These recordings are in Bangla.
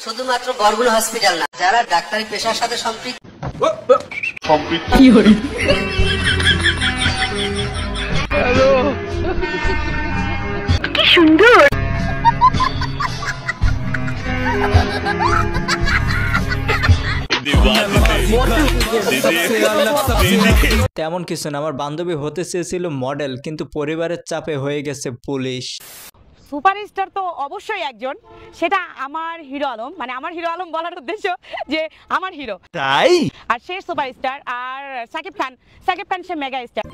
শুধুমাত্র বরগুনা হসপিটাল না, যারা ডাক্তারি পেশার সাথে সম্পৃক্ত। কি সুন্দর। তেমন কিছু না, আমার বান্ধবী হতে চেয়েছিল মডেল, কিন্তু পরিবারের চাপে হয়ে গেছে পুলিশ। সুপারস্টার তো অবশ্যই একজন, সেটা আমার হিরো আলম। মানে আমার হিরো আলম বলার উদ্দেশ্য যে আমার হিরো, তাই। আর সে সুপারস্টার। আর সাকিব খান সে মেগা স্টার।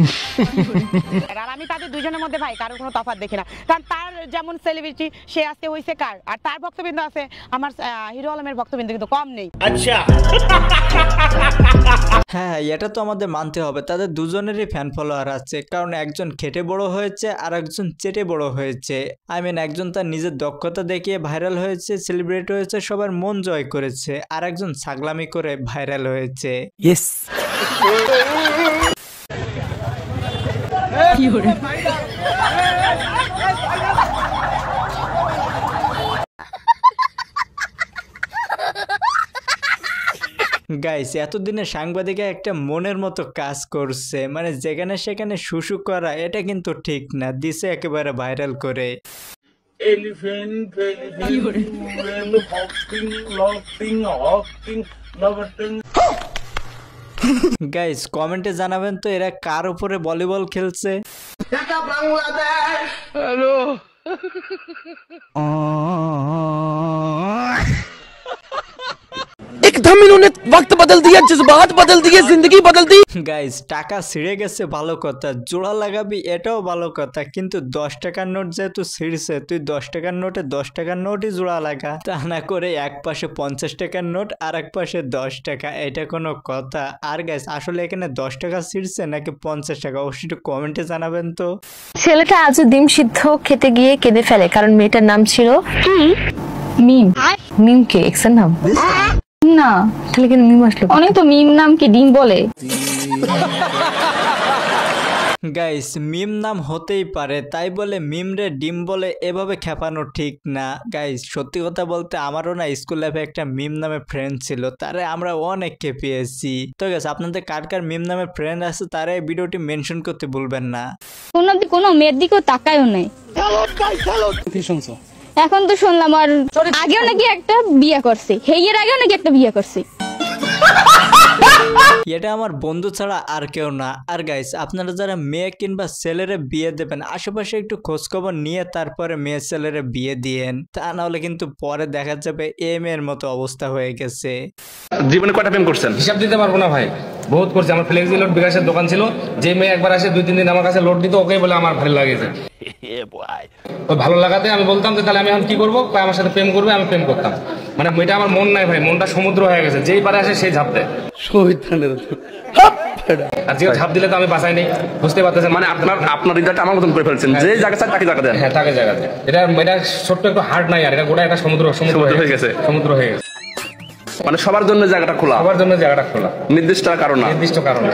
আর আমি তাদের দুজনের মধ্যে ভাই কারোর কোনো তফাৎ দেখি না, কারণ তার যেমন সেলিব্রিটি সে আজকে হয়েছে কার, আর তার ভক্তবৃন্দ আছে, আমার হিরো আলমের ভক্তবৃন্দ কিন্তু কম নেই। আচ্ছা হ্যাঁ, এটা তো আমাদের মানতে হবে, তাদের দুজনেরই ফ্যান ফলোয়ার আছে, কারণ একজন খেটে বড় হয়েছে আর একজন চেটে বড় হয়েছে। একজন তার নিজের দক্ষতা দেখিয়ে ভাইরাল হয়েছে, সেলিব্রেট হয়েছে, সবার মন জয় করেছে, আর একজন ছাগলামি করে ভাইরাল হয়েছে। ইয়েস। গাইস, এতদিনে সাংবাদিক একটা মনের মতো কাজ করছে, মানে যেখানে সেখানে শুশু করা, এটা কিন্তু ঠিক না, দিছে একেবারে ভাইরাল করে। গাইস, কমেন্টে জানাবেন তো এরা কার উপরে ভলিবল খেলছে। হ্যালো। एकदम इन्होंने वक्त बदल दिया, जज्बात बदल दिए, जिंदगी बदल दी। গাইস, টাকা ছিঁড়ে গেছে ভালো কথা, জোড়া লাগাবি এটাও ভালো কথা, কিন্তু 10 টাকার নোট যেহেতু ছিঁড়ছে, তুই 10 টাকার নোটে 10 টাকার নোটই জোড়া লাগা, তা না করে এক পাশে 50 টাকার নোট আর এক পাশে 10 টাকা, এটা কোনো কথা? আর গাইস, আসলে এখানে 10 টাকা ছিঁড়ছে নাকি 50 টাকা, অবশ্যই একটু কমেন্টে জানাবেন তো। ছেলেটা আজও ডিম সিদ্ধ খেতে গিয়ে কেঁদে ফেলে, কারণ মেয়েটার নাম ছিল কি? মিম। মিম কে এক্সের নাম না, তাহলে কেন মিম আসলো? অনেক তো মিম নাম কি ডিম বলে। গাইস, মিম নাম হতেই পারে, তাই বলে মিম রে ডিম বলে এভাবে খেপানো ঠিক না। গাইস, সত্যি কথা বলতে আমারও না স্কুল লাইফে একটা মিম নামে ফ্রেন্ড ছিল, তারে আমরা অনেক খেপিয়েছি। তো গাইস, আপনাদের কার কার মিম নামে ফ্রেন্ড আছে তারা এই ভিডিওটি মেনশন করতে ভুলবেন না। কোনো মেয়ের দিকেও তাকায়ও নাই। এখন তো শুনলাম আর আগেও নাকি একটা বিয়ে করছে, হেইয়ের আগেও নাকি একটা বিয়ে করছে। এটা আমার বন্ধু ছাড়া আর কেউ না। আর গাইস, আপনারা যারা মেয়ে কিংবা ছেলেরে বিয়ে দেবেন, আশেপাশে একটু খোঁজখবর নিয়ে তারপরে মেয়ে ছেলেরে বিয়ে দিয়েন, তা না হলে কিন্তু পরে দেখা যাবে মেয়ের মতো অবস্থা হয়ে গেছে। জীবনে কয়টা প্রেম করছেন? হিসাব দিতে পারবো না ভাই, বহুত করছে। আমার ফ্লেক্সি লোড বিকাশের দোকান ছিল, যে মেয়ে একবার আসে 2-3 দিন আমার কাছে লোড দিত, ওকে বলে আমার ভালো লাগেছে। ওই ভালো লাগাতে আমি বলতাম যে তাহলে আমি এখন কি করবো, আমার সাথে প্রেম করবে, আমি প্রেম করতাম। মানে এটা আমার মন নাই ভাই, মনটা সমুদ্র হয়ে গেছে, যেই পারে আসে সেই ঝাঁপ দেয়। আর যে ঝাঁপ দিলে তো আমি বাঁচাই নেই, বুঝতে পারতেছেন? মানে আপনার হৃদয়টা আমার মতন করে ফেলছেন, যে জায়গা চাই তাকে জায়গা দেন। হ্যাঁ, তাকে জায়গা দেয়। এটা ছোট্ট একটু হার্ট নাই, আর এটা গোটা একটা সমুদ্র হয়ে গেছে, সমুদ্র হয়ে গেছে। মানে সবার জন্য জায়গাটা খোলা, সবার জন্য জায়গাটা খোলা, নির্দিষ্ট কারণ না, নির্দিষ্ট কারণ।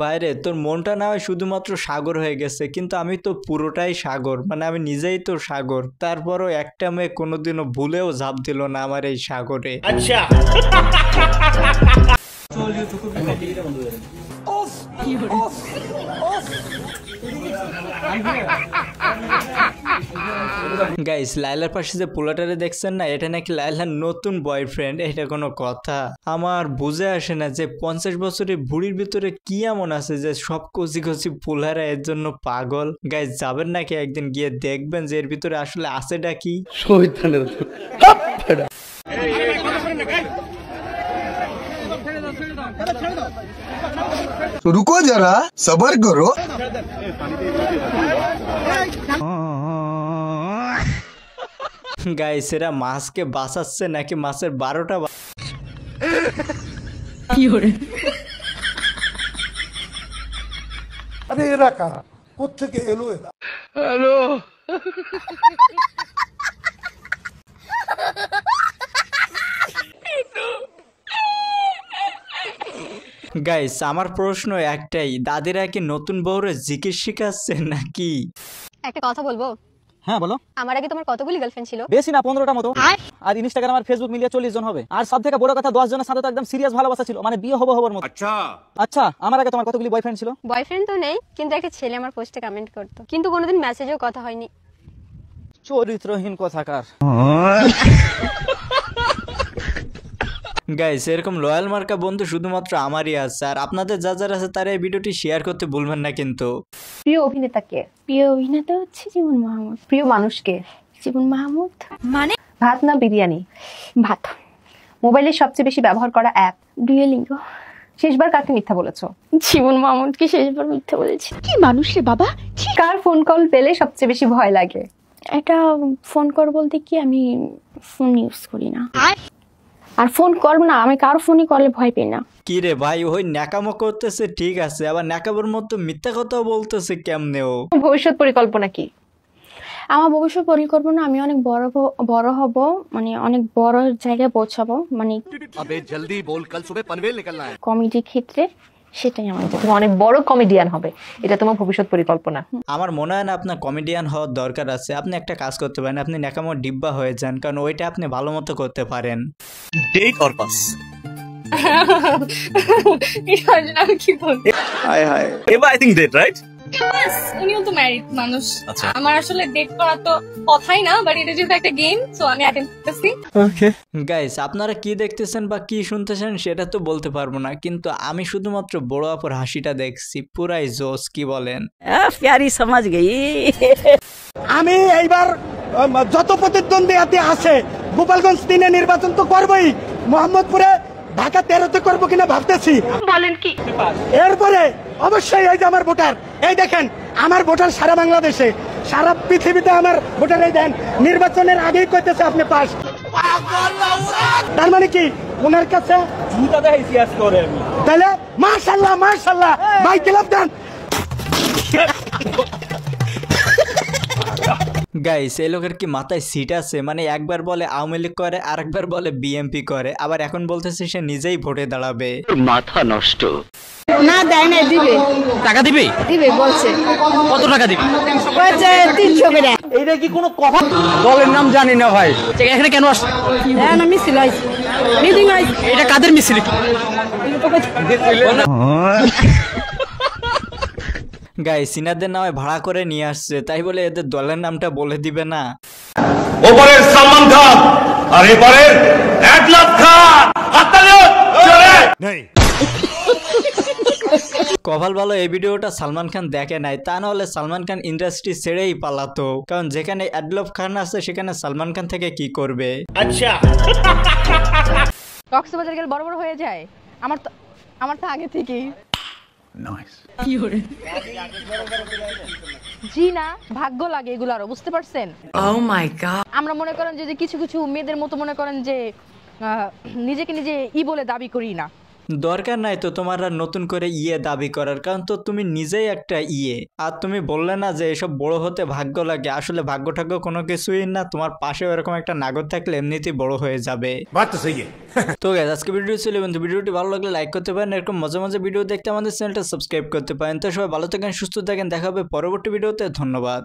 বাইরে তোর মনটা না হয় শুধুমাত্র সাগর হয়ে গেছে, কিন্তু আমি তো পুরোটাই সাগর, মানে আমি নিজেই তো সাগর, তারপরও একটা মেয়ে কোনোদিনও ভুলেও ঝাঁপ দিল না আমার এই সাগরে। আচ্ছা। গাইস, লাইলার পাশে যে পোলাটারে দেখছেন না, এটা নাকি লাইলার নতুন বয়ফ্রেন্ড। এটা কোনো কথা? আমার বুঝে আসে না যে 50 বছরের বুড়ির ভিতরে কি এমন আছে যে সব কচি কচি পোলারা এর জন্য পাগল। গাইস, যাবেন নাকি একদিন গিয়ে দেখবেন যে এর ভিতরে আসলে আছেটা কি। रुको जरा, सबर करो। গাইস, এরা মাছকে বাঁচাচ্ছে নাকি মাছের 12টা अरे एरा कहा কোত্থেকে এলো এরা? হ্যালো। গাইস, আমার প্রশ্ন একটাই, দাদিরা কি নতুন বউরে জিকির শিখাচ্ছে নাকি? একটা কথা বলবো, হ্যাঁ বলো। আমার আগে তোমার কতগুলি গার্লফ্রেন্ড ছিল? বেশি না, 15টা মতো। আর ইনস্টাগ্রাম আর ফেসবুক মিলিয়ে 40 জন হবে। আর সব থেকে বড় কথা 10 জনের সাথে তো একদম সিরিয়াস ভালোবাসা ছিল, মানে বিয়ে হবর মতো। আচ্ছা, আমার আগে তোমার কতগুলি বয়ফ্রেন্ড ছিল? বয়ফ্রেন্ড তো নেই, কিন্তু একটা ছেলে আমার পোস্টে কমেন্ট করতো, কিন্তু কোনোদিন মেসেজেও কথা হয়নি। চরিত্রহীন কথাকার। গাইস এরকম লয়াল মার্কা বন্ধু শুধুমাত্র আমারই আছে, আর আপনাদের যা যারা আছে তারা এই ভিডিওটি শেয়ার করতে ভুলবেন না কিন্তু। প্রিয় অভিনেতা কে? প্রিয় অভিনেতা হচ্ছে জীবন মাহমুদ। প্রিয় মানুষ কে? জীবন মাহমুদ। মানে ভাত না বিরিয়ানি? ভাত। মোবাইলের সবচেয়ে বেশি ব্যবহার করা অ্যাপ? ডুয়োলিঙ্গো। শেষবার কাকে মিথ্যা বলেছো? জীবন মাহমুদকে শেষবার মিথ্যা বলেছি। কি মানুষ রে বাবা। কার ফোন কল পেলে সবচেয়ে বেশি ভয় লাগে? এটা ফোন কল বলতে কি, আমি ফোন ইউজ করি না। আর ফোন কল না, আমি কারো ফোনই করলে ভয় পাই না। কি রে ভাই, ওই ন্যাকামো করতেছে ঠিক আছে, আবার ন্যাকাবোর মতো মিথ্যা কথাও বলতেছে কেমনে ও? ভবিষ্যৎ পরিকল্পনা কি? আমার ভবিষ্যৎ পরিকল্পনা আমি অনেক বড় হব, মানে অনেক বড় জায়গায় পৌঁছাবো, মানে जल्दी बोल, कल सुबह पनवेल निकलना है। কমেডি ক্ষেত্রে, সেটাই আমার তুমি অনেক বড় কমেডিয়ান হবে, এটা তোমার ভবিষ্যৎ পরিকল্পনা। আমার মনে হয় না আপনার কমেডিয়ান হওয়ার দরকার আছে। আপনি একটা কাজ করতে পারেন, আপনি ন্যাকামো ডিব্বা হয়ে যান, কারণ ওইটা আপনি ভালো মতো করতে পারেন। डेट और बस। কি বলবো? हाय हाय। एवा आई थिंक डेट राइट? উনিও তো ম্যারিড মানুষ। আচ্ছা। আমার আসলে ডেট করা তো কথাই না, বাট এটা যেহেতু একটা গেম, সো আমি অ্যাটেন্ড করতেছি। ओके। গাইস আপনারা কি দেখতেছেন বা কি শুনতেছেন সেটা তো বলতে পারবো না, কিন্তু আমি শুধুমাত্র বড় আপুর হাসিটা দেখছি, পুরাই জোস। কি বলেন? प्यारी समझ गई। আমি এইবার যত প্রতিদ্বন্দ্বী আছে গোপালগঞ্জ 3-এ নির্বাচন তো করবই, মোহাম্মদপুরে ঢাকা 13-তে করবো কিনা ভাবতেছি। বলেন কি? এরপরে অবশ্যই এই যে আমার ভোটার, এই দেখেন আমার ভোটার সারা বাংলাদেশে, সারা পৃথিবীতে আমার ভোটার। এই দেন নির্বাচনের আগেই কইতেছে আপনি পাস। তার মানে কি ওনার কাছে তাহলে মাশাআল্লাহ মাশাআল্লাহ ভাই ক্লাব দেন। গাইস এই লোকের কি মাথায় সিট আছে? মানে একবার বলে আওয়ামী লীগ করে, আরেকবার বলে বিএমপি করে, আবার এখন বলতেছে সে নিজেই ভোটে দাঁড়াবে। माथा नष्ट। না দেয় না, দিবে টাকা দিবে? দিবে বলছে। কত টাকা দিবে? বলছে 300 করে। এইটা কি কোনো কথা? দলের নাম জানি না ভাই। এখানে কেন আসছে? হ্যাঁ না, মিছিল হইছে, মিটিং হইছে। এটা কাদের মিছিল? গাইস সিনাদের নামে ভাড়া করে নিয়ে আসছে, তাই বলে এদের দলের নামটা বলে দিবে না? ওপরের সালমান খান আর এপারের অ্যাডলাব খান। হাততালি চলে। কপাল ভালো এই ভিডিওটা সালমান খান দেখে নাই, তা না হলে সালমান খান ইন্ডাস্ট্রি ছেড়েই পালাতো, কারণ যেখানে অ্যাডলফ খান আছে সেখানে সালমান খান থেকে কি করবে? কক্সবাজার গেলে বড় বড় হয়ে যায়। আমার তো আগে থেকেই জি না, ভাগ্য লাগে এগুলো, আরো বুঝতে পারছেন? আমরা মনে করেন যে কিছু কিছু মেয়েদের মতো মনে করেন যে নিজেকে নিজে বলে দাবি করি না। দরকার নাই তো তোমার আর নতুন করে দাবি করার, কারণ তো তুমি নিজেই একটা আর তুমি বললে না যে এসব বড় হতে ভাগ্য লাগে। আসলে ভাগ্য ঠাগ্য কোনো কিছুই না, তোমার পাশেও এরকম একটা নাগর থাকলে এমনিতেই বড় হয়ে যাবে। তো গাইস আজকে ভিডিও ছিল, কিন্তু ভিডিওটি ভালো লাগলে লাইক করতে পারেন, এরকম মজা মজা ভিডিও দেখতে আমাদের চ্যানেলটা সাবস্ক্রাইব করতে পারেন। তো সবাই ভালো থাকেন, সুস্থ থাকেন, দেখা হবে পরবর্তী ভিডিওতে। ধন্যবাদ।